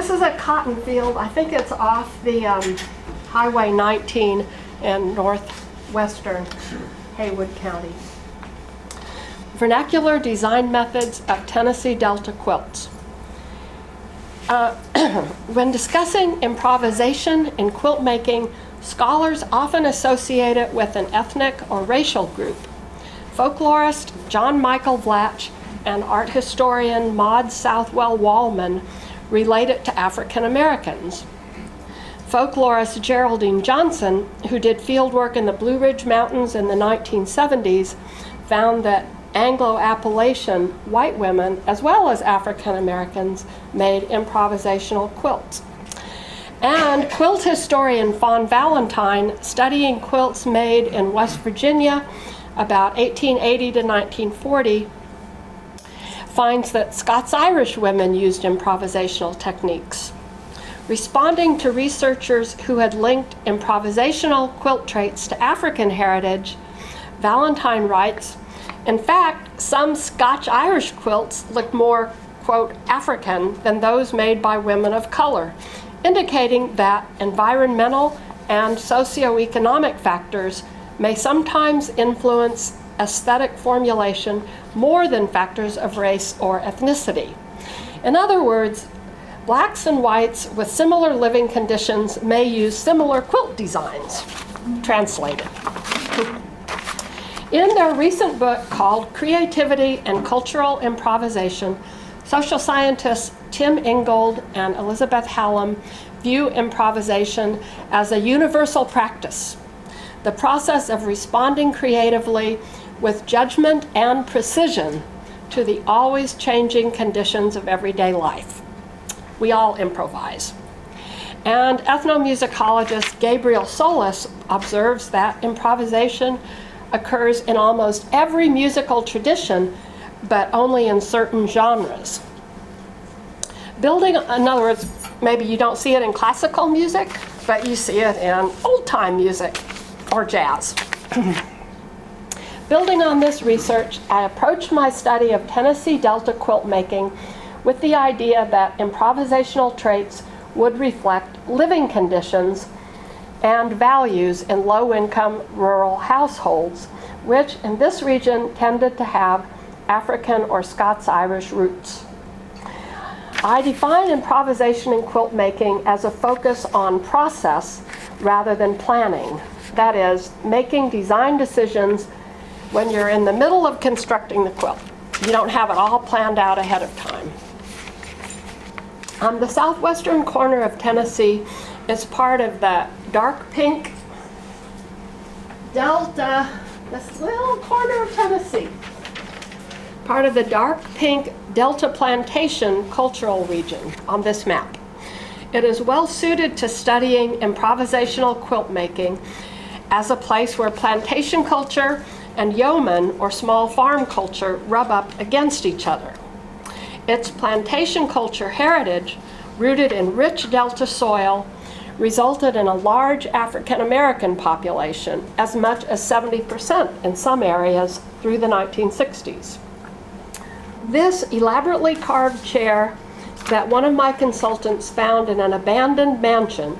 This is a cotton field. I think it's off the Highway 19 in northwestern Haywood County. Vernacular design methods of Tennessee Delta quilts. When discussing improvisation in quilt making, scholars often associate it with an ethnic or racial group. Folklorist John Michael Vlatch and art historian Maud Southwell Wallman relate it to African Americans. Folklorist Geraldine Johnson, who did field work in the Blue Ridge Mountains in the 1970s, found that Anglo-Appalachian white women, as well as African Americans, made improvisational quilts. And quilt historian Fawn Valentine, studying quilts made in West Virginia about 1880 to 1940, finds that Scots Irish women used improvisational techniques. Responding to researchers who had linked improvisational quilt traits to African heritage, Valentine writes, "In fact, some Scotch Irish quilts look more, quote, African than those made by women of color, indicating that environmental and socioeconomic factors may sometimes influence aesthetic formulation more than factors of race or ethnicity." In other words, blacks and whites with similar living conditions may use similar quilt designs. Translated. In their recent book called Creativity and Cultural Improvisation, social scientists Tim Ingold and Elizabeth Hallam view improvisation as a universal practice, the process of responding creatively with judgment and precision to the always changing conditions of everyday life. We all improvise. And ethnomusicologist Gabriel Solis observes that improvisation occurs in almost every musical tradition, but only in certain genres. Building, in other words, maybe you don't see it in classical music, but you see it in old-time music or jazz. Building on this research, I approached my study of Tennessee Delta quiltmaking with the idea that improvisational traits would reflect living conditions and values in low-income rural households, which in this region tended to have African or Scots Irish roots. I define improvisation in quilt making as a focus on process rather than planning. That is, making design decisions when you're in the middle of constructing the quilt. You don't have it all planned out ahead of time. The southwestern corner of Tennessee is part of the dark pink Delta, this little corner of Tennessee, part of the dark pink Delta Plantation cultural region on this map. It is well suited to studying improvisational quilt making as a place where plantation culture and yeoman or small farm culture rub up against each other. Its plantation culture heritage, rooted in rich Delta soil, resulted in a large African American population, as much as 70% in some areas through the 1960s. This elaborately carved chair that one of my consultants found in an abandoned mansion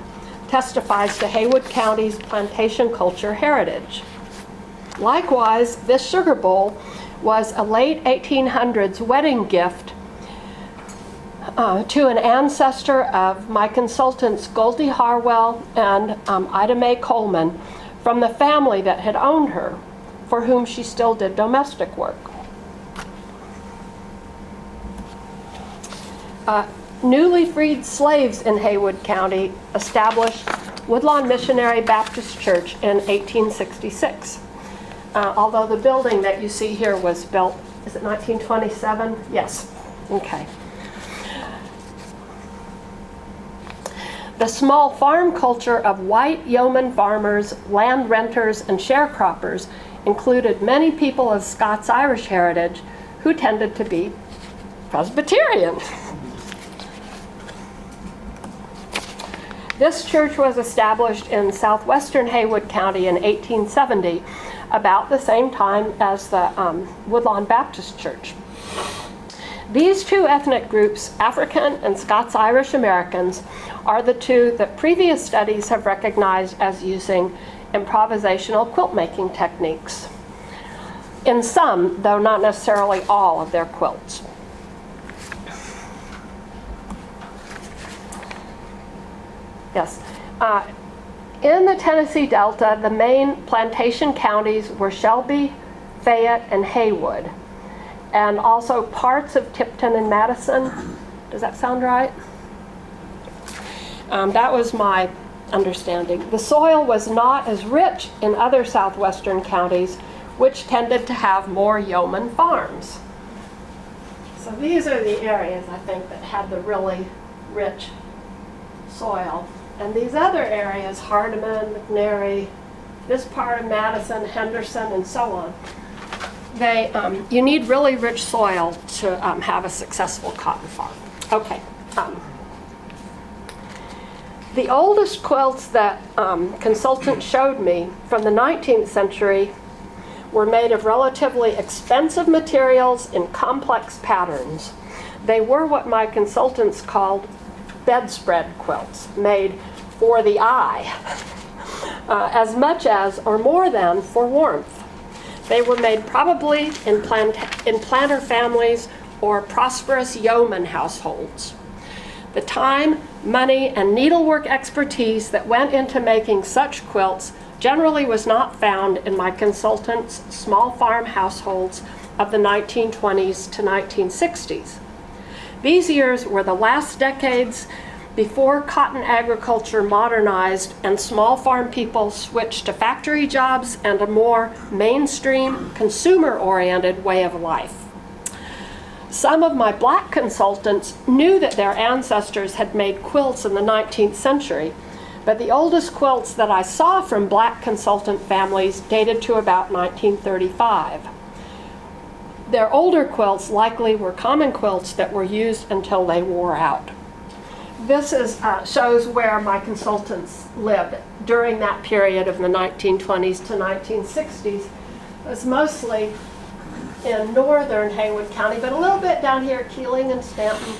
testifies to Haywood County's plantation culture heritage. Likewise, this sugar bowl was a late 1800s wedding gift to an ancestor of my consultants Goldie Harwell and Ida Mae Coleman from the family that had owned her, for whom she still did domestic work. Newly freed slaves in Haywood County established Woodlawn Missionary Baptist Church in 1866. Although the building that you see here was built, is it 1927? Yes. Okay. The small farm culture of white yeoman farmers, land renters, and sharecroppers included many people of Scots Irish heritage who tended to be Presbyterian. This church was established in southwestern Haywood County in 1870, about the same time as the Woodlawn Baptist Church. These two ethnic groups, African and Scotch Irish Americans, are the two that previous studies have recognized as using improvisational quilt making techniques. In some, though not necessarily all, of their quilts. Yes. In the Tennessee Delta, the main plantation counties were Shelby, Fayette, and Haywood, and also parts of Tipton and Madison. Does that sound right? That was my understanding. The soil was not as rich in other southwestern counties, which tended to have more yeoman farms. So these are the areas, I think, that had the really rich soil. And these other areas, Hardeman, McNary, this part of Madison, Henderson, and so on, you need really rich soil to have a successful cotton farm. Okay. The oldest quilts that consultants showed me from the 19th century were made of relatively expensive materials in complex patterns. They were what my consultants called bedspread quilts, made for the eye, as much as or more than for warmth. They were made probably in planter families or prosperous yeoman households. The time, money, and needlework expertise that went into making such quilts generally was not found in my consultants' small farm households of the 1920s to 1960s. These years were the last decades before cotton agriculture modernized and small farm people switched to factory jobs and a more mainstream, consumer-oriented way of life. Some of my black consultants knew that their ancestors had made quilts in the 19th century, but the oldest quilts that I saw from black consultant families dated to about 1935. Their older quilts likely were common quilts that were used until they wore out. This shows where my consultants lived during that period of the 1920s to 1960s. It was mostly in northern Haywood County, but a little bit down here at Keeling and Stanton,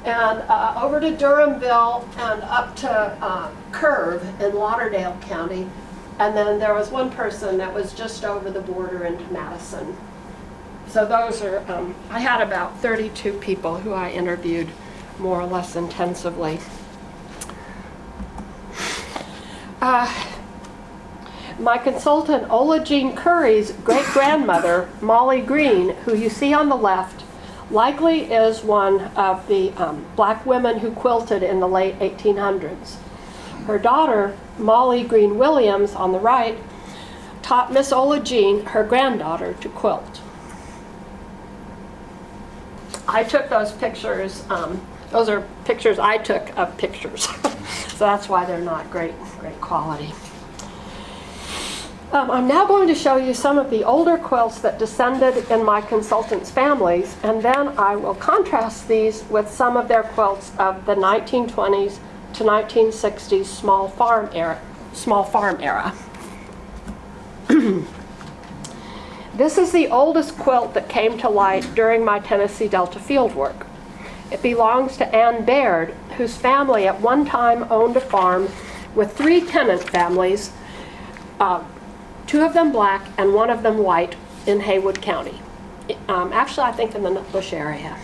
and over to Durhamville and up to Curve in Lauderdale County. And then there was one person that was just over the border into Madison. So those are, I had about 32 people who I interviewed more or less intensively. My consultant Ola Jean Curry's great-grandmother, Molly Green, who you see on the left, likely is one of the black women who quilted in the late 1800s. Her daughter, Molly Green Williams, on the right, taught Miss Ola Jean, her granddaughter, to quilt. I took those pictures. Those are pictures I took of pictures. So that's why they're not great quality. I'm now going to show you some of the older quilts that descended in my consultants' families, and then I will contrast these with some of their quilts of the 1920s to 1960s small farm era. This is the oldest quilt that came to light during my Tennessee Delta fieldwork. It belongs to Ann Baird, whose family at one time owned a farm with 3 tenant families, 2 of them black and 1 of them white, in Haywood County. Actually, I think in the Bush area.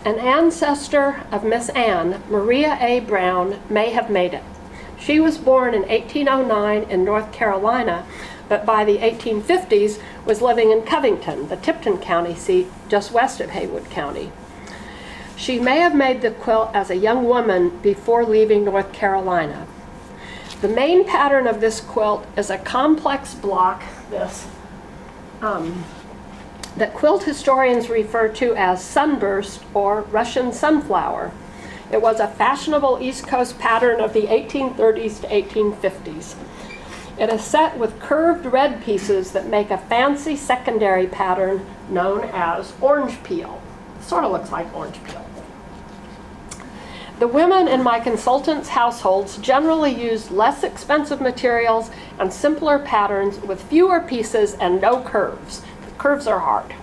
An ancestor of Miss Ann, Maria A. Brown, may have made it. She was born in 1809 in North Carolina, but by the 1850s was living in Covington, the Tipton County seat, just west of Haywood County. She may have made the quilt as a young woman before leaving North Carolina. The main pattern of this quilt is a complex block, that quilt historians refer to as sunburst or Russian sunflower. It was a fashionable East Coast pattern of the 1830s to 1850s. It is set with curved red pieces that make a fancy secondary pattern known as orange peel. Sort of looks like orange peel. The women in my consultants' households generally used less expensive materials and simpler patterns with fewer pieces and no curves. The curves are hard.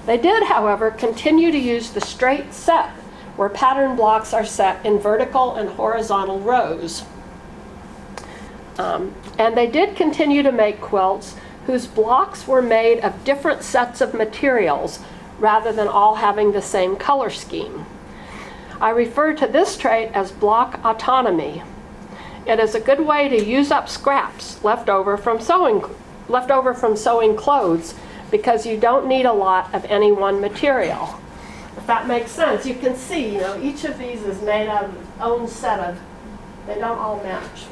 They did, however, continue to use the straight set, where pattern blocks are set in vertical and horizontal rows. And they did continue to make quilts whose blocks were made of different sets of materials rather than all having the same color scheme. I refer to this trait as block autonomy. It is a good way to use up scraps left over from sewing clothes, because you don't need a lot of any one material. If that makes sense, you can see, each of these is made out of its own set of, they don't all match.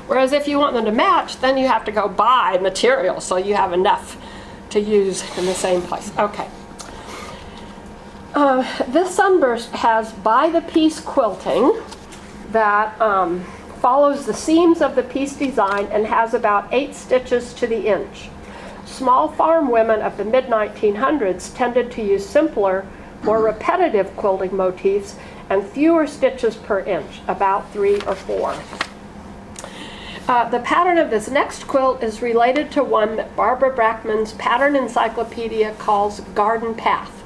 Whereas if you want them to match, then you have to go buy material so you have enough to use in the same place. Okay. This sunburst has by-the-piece quilting that follows the seams of the piece design and has about 8 stitches to the inch. Small farm women of the mid-1900s tended to use simpler, more repetitive quilting motifs and fewer stitches per inch, about 3 or 4. The pattern of this next quilt is related to one that Barbara Brackman's Pattern Encyclopedia calls Garden Path.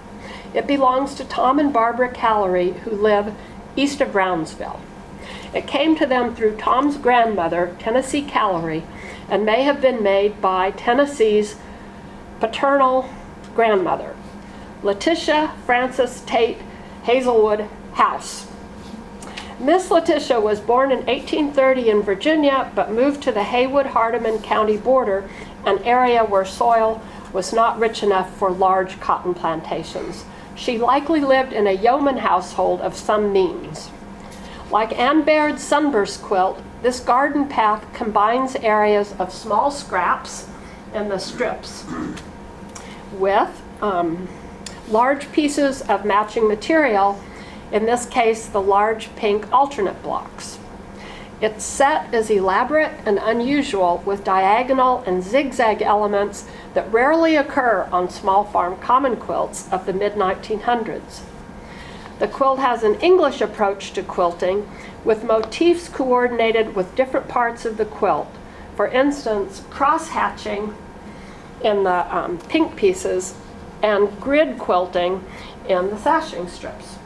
It belongs to Tom and Barbara Callery, who live east of Brownsville. It came to them through Tom's grandmother, Tennessee Callery, and may have been made by Tennessee's paternal grandmother, Letitia Frances Tate Hazelwood House. Miss Letitia was born in 1830 in Virginia, but moved to the Haywood-Hardeman County border, an area where soil was not rich enough for large cotton plantations. She likely lived in a yeoman household of some means. Like Ann Baird's sunburst quilt, this garden path combines areas of small scraps and the strips with large pieces of matching material, in this case the large pink alternate blocks. Its set is elaborate and unusual, with diagonal and zigzag elements that rarely occur on small farm common quilts of the mid-1900s. The quilt has an English approach to quilting, with motifs coordinated with different parts of the quilt. For instance, cross-hatching in the pink pieces and grid quilting in the sashing strips.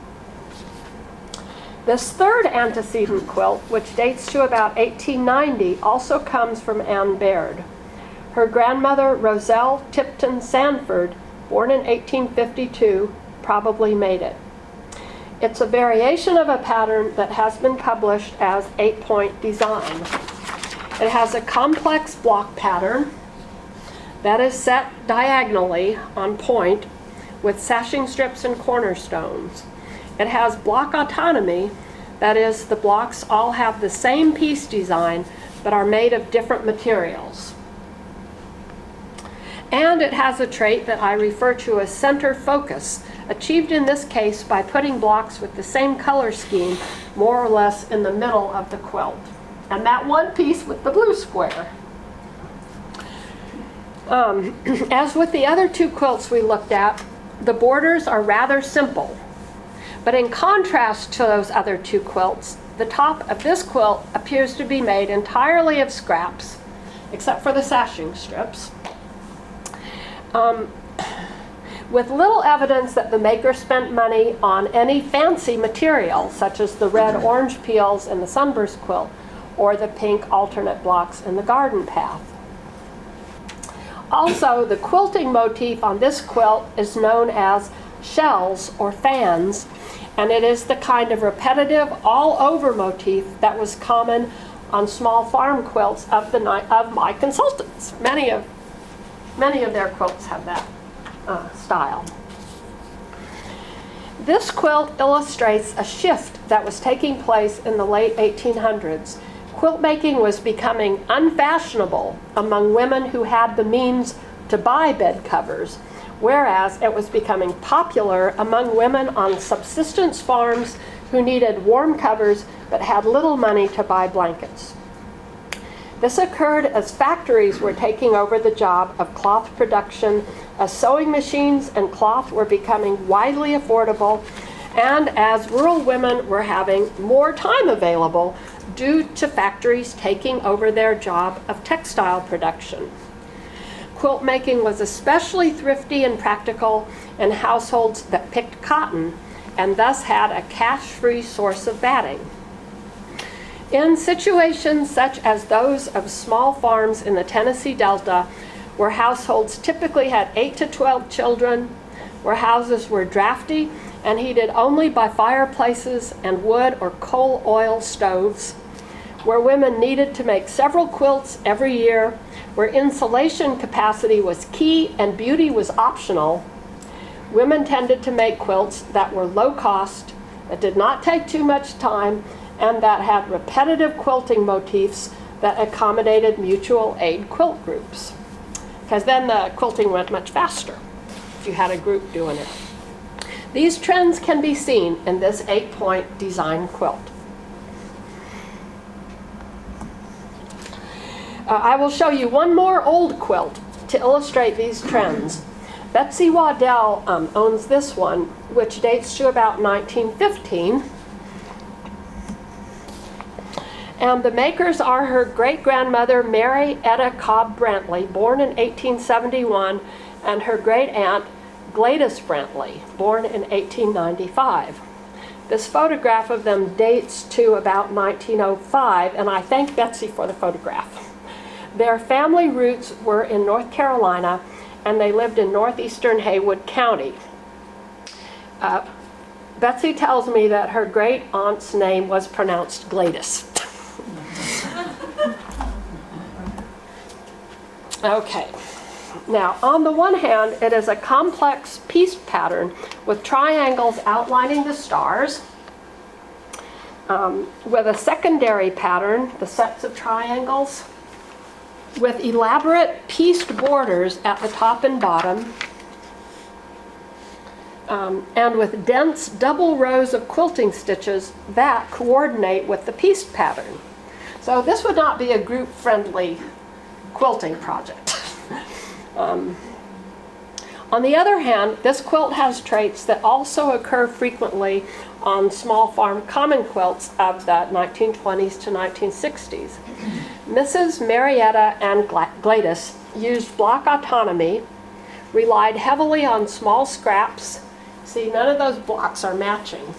This third antecedent quilt, which dates to about 1890, also comes from Ann Baird. Her grandmother, Roselle Tipton Sanford, born in 1852, probably made it. It's a variation of a pattern that has been published as 8-point design. It has a complex block pattern that is set diagonally on point with sashing strips and cornerstones. It has block autonomy, that is, the blocks all have the same piece design but are made of different materials. And it has a trait that I refer to as center focus, achieved in this case by putting blocks with the same color scheme more or less in the middle of the quilt. And that one piece with the blue square. As with the other two quilts we looked at, the borders are rather simple. But in contrast to those other two quilts, the top of this quilt appears to be made entirely of scraps, except for the sashing strips, with little evidence that the maker spent money on any fancy material, such as the red-orange peels in the sunburst quilt, or the pink alternate blocks in the garden path. Also, the quilting motif on this quilt is known as shells or fans, and it is the kind of repetitive all-over motif that was common on small farm quilts of my consultants. Many of their quilts have that style. This quilt illustrates a shift that was taking place in the late 1800s. Quilt making was becoming unfashionable among women who had the means to buy bed covers, whereas it was becoming popular among women on subsistence farms who needed warm covers but had little money to buy blankets. This occurred as factories were taking over the job of cloth production, as sewing machines and cloth were becoming widely affordable, and as rural women were having more time available due to factories taking over their job of textile production. quilt making was especially thrifty and practical in households that picked cotton and thus had a cash-free source of batting. In situations such as those of small farms in the Tennessee Delta, where households typically had 8 to 12 children, where houses were drafty and heated only by fireplaces and wood or coal oil stoves, where women needed to make several quilts every year, where insulation capacity was key and beauty was optional, women tended to make quilts that were low cost, that did not take too much time, and that had repetitive quilting motifs that accommodated mutual aid quilt groups. Because then the quilting went much faster if you had a group doing it. These trends can be seen in this 8-point design quilt. I will show you one more old quilt to illustrate these trends. Betsy Waddell owns this one, which dates to about 1915. And the makers are her great-grandmother, Mary Etta Cobb Brantley, born in 1871, and her great-aunt, Gladys Brantley, born in 1895. This photograph of them dates to about 1905, and I thank Betsy for the photograph. Their family roots were in North Carolina, and they lived in northeastern Haywood County. Betsy tells me that her great-aunt's name was pronounced Gladys. Okay, now on the one hand, it is a complex pieced pattern with triangles outlining the stars, with a secondary pattern, the sets of triangles, with elaborate pieced borders at the top and bottom, and with dense double rows of quilting stitches that coordinate with the pieced pattern. So this would not be a group-friendly quilting project. On the other hand, this quilt has traits that also occur frequently on small farm common quilts of the 1920s to 1960s. Mrs. Marietta and Gladys used block autonomy, relied heavily on small scraps. See, none of those blocks are matching.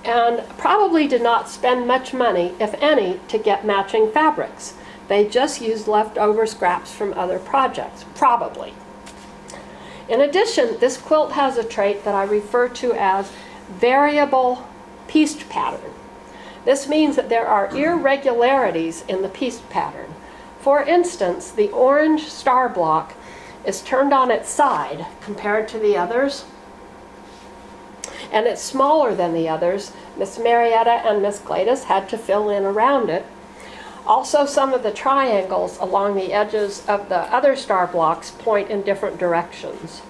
And probably did not spend much money, if any, to get matching fabrics. They just used leftover scraps from other projects, probably. In addition, this quilt has a trait that I refer to as variable pieced pattern. This means that there are irregularities in the pieced pattern. For instance, the orange star block is turned on its side compared to the others, and it's smaller than the others. Miss Marietta and Miss Gladys had to fill in around it. Also, some of the triangles along the edges of the other star blocks point in different directions.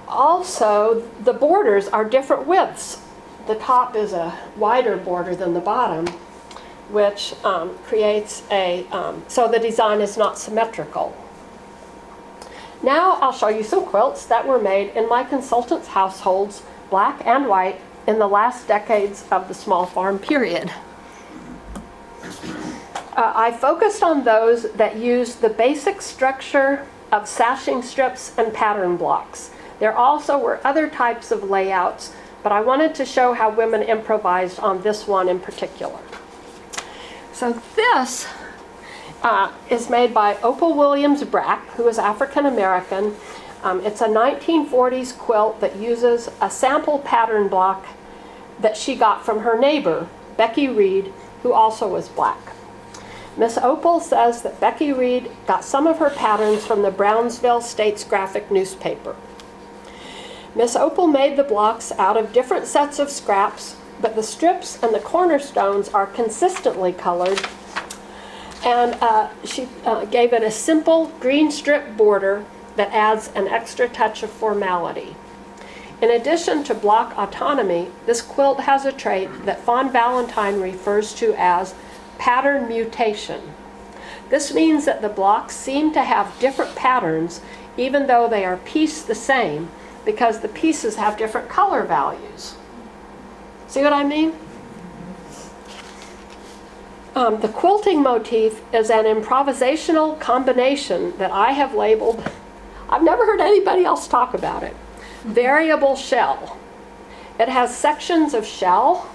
Also, the borders are different widths. The top is a wider border than the bottom, which creates a, so the design is not symmetrical. Now I'll show you some quilts that were made in my consultants' households, black and white, in the last decades of the small farm period. I focused on those that used the basic structure of sashing strips and pattern blocks. There also were other types of layouts, but I wanted to show how women improvised on this one in particular. So this is made by Opal Williams Brack, who is African American. It's a 1940s quilt that uses a sample pattern block that she got from her neighbor, Becky Reed, who also was black. Miss Opal says that Becky Reed got some of her patterns from the Brownsville State's Graphic newspaper. Miss Opal made the blocks out of different sets of scraps, but the strips and the cornerstones are consistently colored, and she gave it a simple green strip border that adds an extra touch of formality. In addition to block autonomy, this quilt has a trait that Fawn Valentine refers to as pattern mutation. This means that the blocks seem to have different patterns even though they are pieced the same, because the pieces have different color values. See what I mean? The quilting motif is an improvisational combination that I have labeled, I've never heard anybody else talk about it, variable shell. It has sections of shell,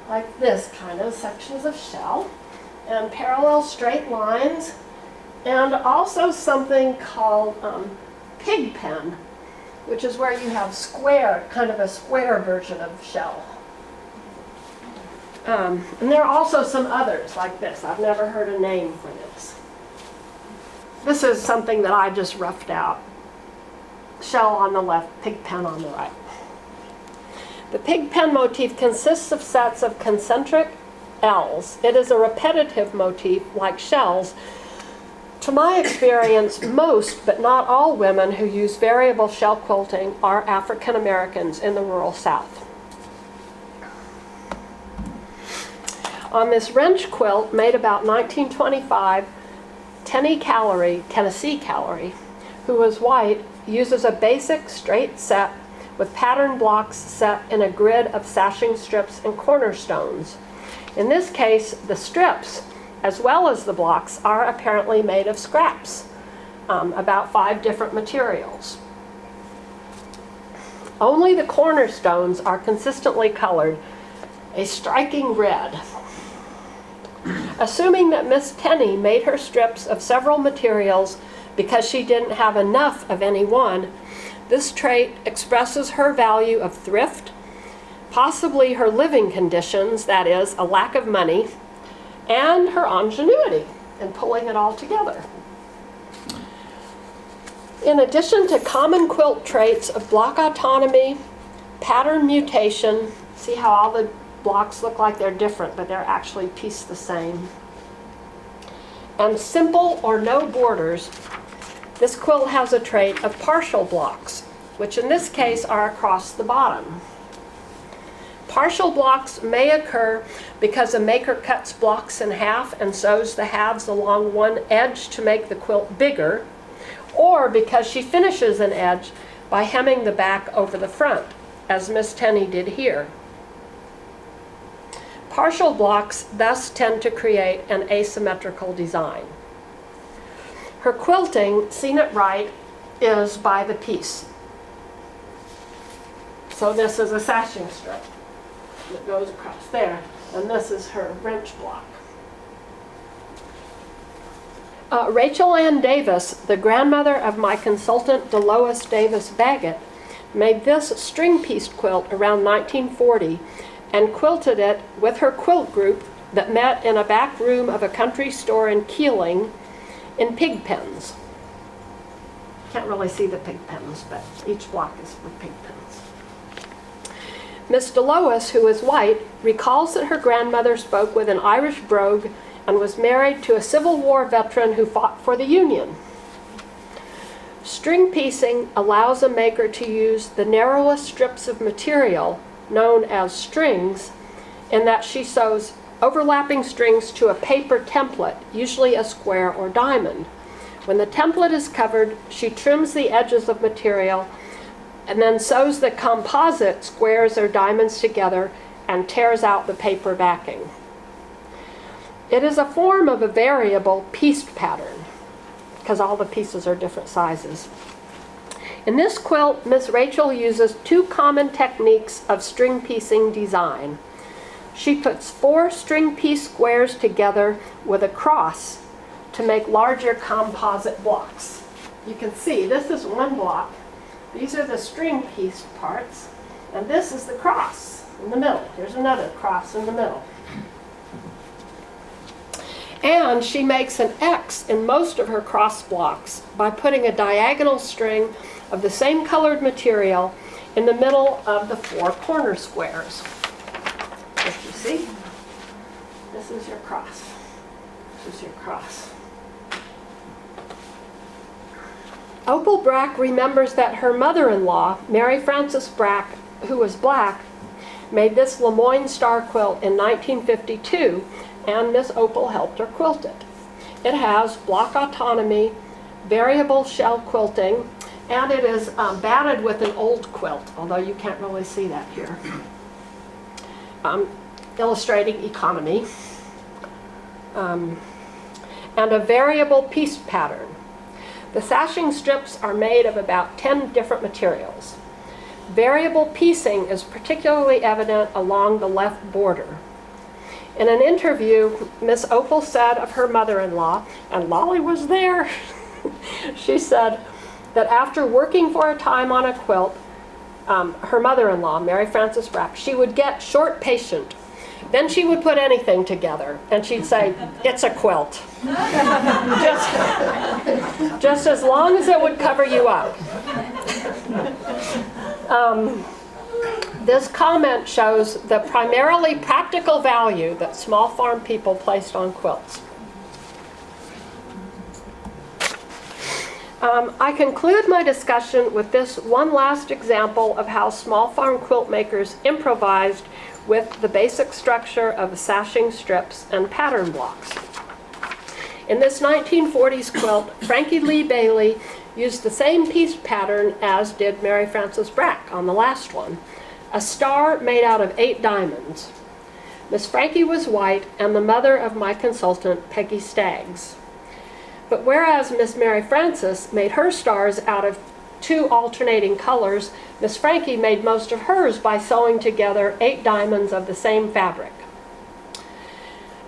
like this kind of sections of shell, and parallel straight lines, and also something called pig pen, which is where you have square, kind of a square version of shell. And there are also some others like this. I've never heard a name for this. This is something that I just roughed out. Shell on the left, pig pen on the right. The pig pen motif consists of sets of concentric L's. It is a repetitive motif like shells. To my experience, most but not all women who use variable shell quilting are African Americans in the rural South. On this wrench quilt made about 1925, Tennessee Calorie, who was white, uses a basic straight set with pattern blocks set in a grid of sashing strips and cornerstones. In this case, the strips, as well as the blocks, are apparently made of scraps, about 5 different materials. Only the cornerstones are consistently colored, a striking red. Assuming that Miss Tenney made her strips of several materials because she didn't have enough of any one, this trait expresses her value of thrift, possibly her living conditions, that is, a lack of money, and her ingenuity in pulling it all together. In addition to common quilt traits of block autonomy, pattern mutation, see how all the blocks look like they're different, but they're actually pieced the same, and simple or no borders, this quilt has a trait of partial blocks, which in this case are across the bottom. Partial blocks may occur because a maker cuts blocks in half and sews the halves along one edge to make the quilt bigger, or because she finishes an edge by hemming the back over the front, as Miss Tenney did here. Partial blocks thus tend to create an asymmetrical design. Her quilting, seen at right, is by the piece. So this is a sashing strip that goes across there, and this is her wrench block. Rachel Ann Davis, the grandmother of my consultant Delois Davis Baggett, made this string-pieced quilt around 1940 and quilted it with her quilt group that met in a back room of a country store in Keeling in pig pens. Can't really see the pig pens, but each block is for pig pens. Miss Delois, who is white, recalls that her grandmother spoke with an Irish brogue and was married to a Civil War veteran who fought for the Union. String piecing allows a maker to use the narrowest strips of material, known as strings, in that she sews overlapping strings to a paper template, usually a square or diamond. When the template is covered, she trims the edges of material and then sews the composite squares or diamonds together and tears out the paper backing. It is a form of a variable pieced pattern because all the pieces are different sizes. In this quilt, Miss Rachel uses 2 common techniques of string piecing design. She puts 4 string piece squares together with a cross to make larger composite blocks. You can see this is one block. These are the string piece parts, and this is the cross in the middle. Here's another cross in the middle. And she makes an X in most of her cross blocks by putting a diagonal string of the same colored material in the middle of the 4 corner squares. If you see, this is your cross. This is your cross. Opal Brack remembers that her mother-in-law, Mary Frances Brack, who was black, made this Lemoyne star quilt in 1952, and Miss Opal helped her quilt it. It has block autonomy, variable shell quilting, and it is batted with an old quilt, although you can't really see that here. illustrating economy, and a variable piece pattern. The sashing strips are made of about 10 different materials. Variable piecing is particularly evident along the left border. In an interview, Miss Opal said of her mother-in-law, and Lolly was there, she said that after working for a time on a quilt, her mother-in-law, Mary Frances Brack, she would get short patient. Then she would put anything together, and she'd say, "It's a quilt." just as long as it would cover you up. This comment shows the primarily practical value that small farm people placed on quilts. I conclude my discussion with this one last example of how small farm quilt makers improvised with the basic structure of sashing strips and pattern blocks. In this 1940s quilt, Frankie Lee Bailey used the same piece pattern as did Mary Frances Brack on the last one, a star made out of 8 diamonds. Miss Frankie was white and the mother of my consultant, Peggy Staggs. But whereas Miss Mary Frances made her stars out of 2 alternating colors, Miss Frankie made most of hers by sewing together 8 diamonds of the same fabric.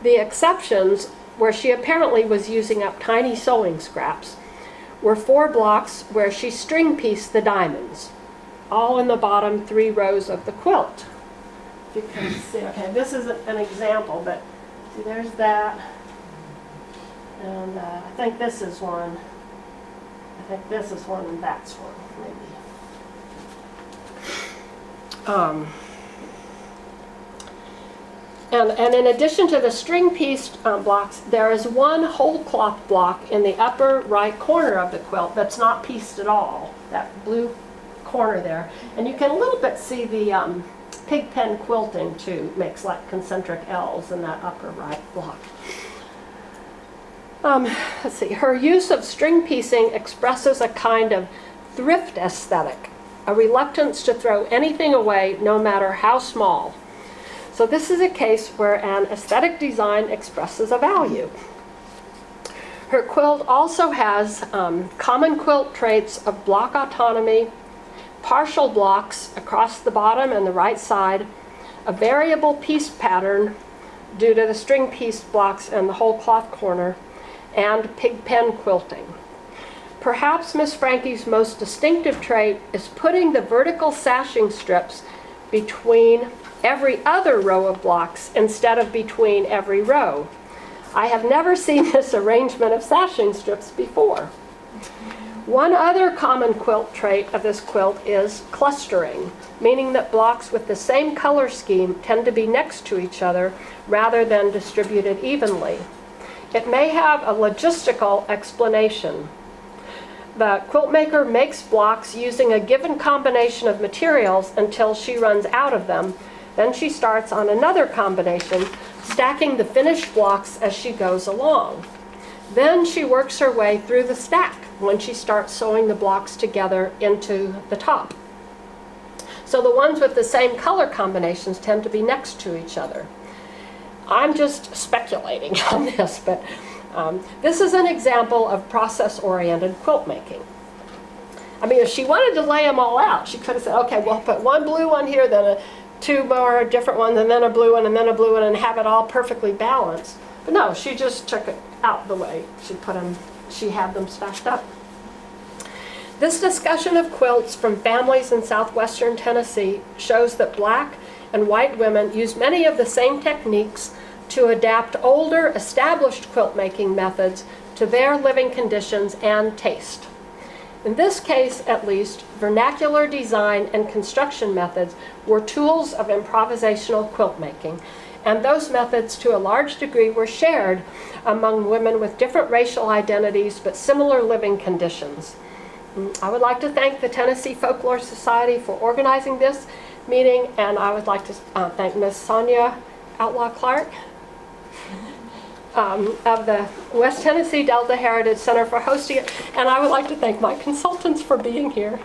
The exceptions, where she apparently was using up tiny sewing scraps, were 4 blocks where she string pieced the diamonds, all in the bottom 3 rows of the quilt. If you can see, okay, this is an example, but see, there's that. And I think this is one. I think this is one, and that's one, maybe. And in addition to the string pieced blocks, there is one whole cloth block in the upper right corner of the quilt that's not pieced at all, that blue corner there. And you can a little bit see the pig pen quilting too, makes like concentric L's in that upper right block. Let's see, her use of string piecing expresses a kind of thrift aesthetic, a reluctance to throw anything away no matter how small. So this is a case where an aesthetic design expresses a value. Her quilt also has common quilt traits of block autonomy, partial blocks across the bottom and the right side, a variable piece pattern due to the string pieced blocks and the whole cloth corner, and pig pen quilting. Perhaps Miss Frankie's most distinctive trait is putting the vertical sashing strips between every other row of blocks instead of between every row. I have never seen this arrangement of sashing strips before. One other common quilt trait of this quilt is clustering, meaning that blocks with the same color scheme tend to be next to each other rather than distributed evenly. It may have a logistical explanation. The quilt maker makes blocks using a given combination of materials until she runs out of them. Then she starts on another combination, stacking the finished blocks as she goes along. Then she works her way through the stack when she starts sewing the blocks together into the top. So the ones with the same color combinations tend to be next to each other. I'm just speculating on this, but this is an example of process-oriented quilt making. I mean, if she wanted to lay them all out, she could have said, okay, we'll put one blue one here, then 2 more different ones, and then a blue one, and then a blue one, and have it all perfectly balanced. But no, she just took it out the way. She had them stacked up. This discussion of quilts from families in southwestern Tennessee shows that black and white women use many of the same techniques to adapt older, established quilt making methods to their living conditions and taste. In this case, at least, vernacular design and construction methods were tools of improvisational quilt making, and those methods to a large degree were shared among women with different racial identities but similar living conditions. I would like to thank the Tennessee Folklore Society for organizing this meeting, and I would like to thank Ms. Sonia Outlaw Clark of the West Tennessee Delta Heritage Center for hosting it, and I would like to thank my consultants for being here.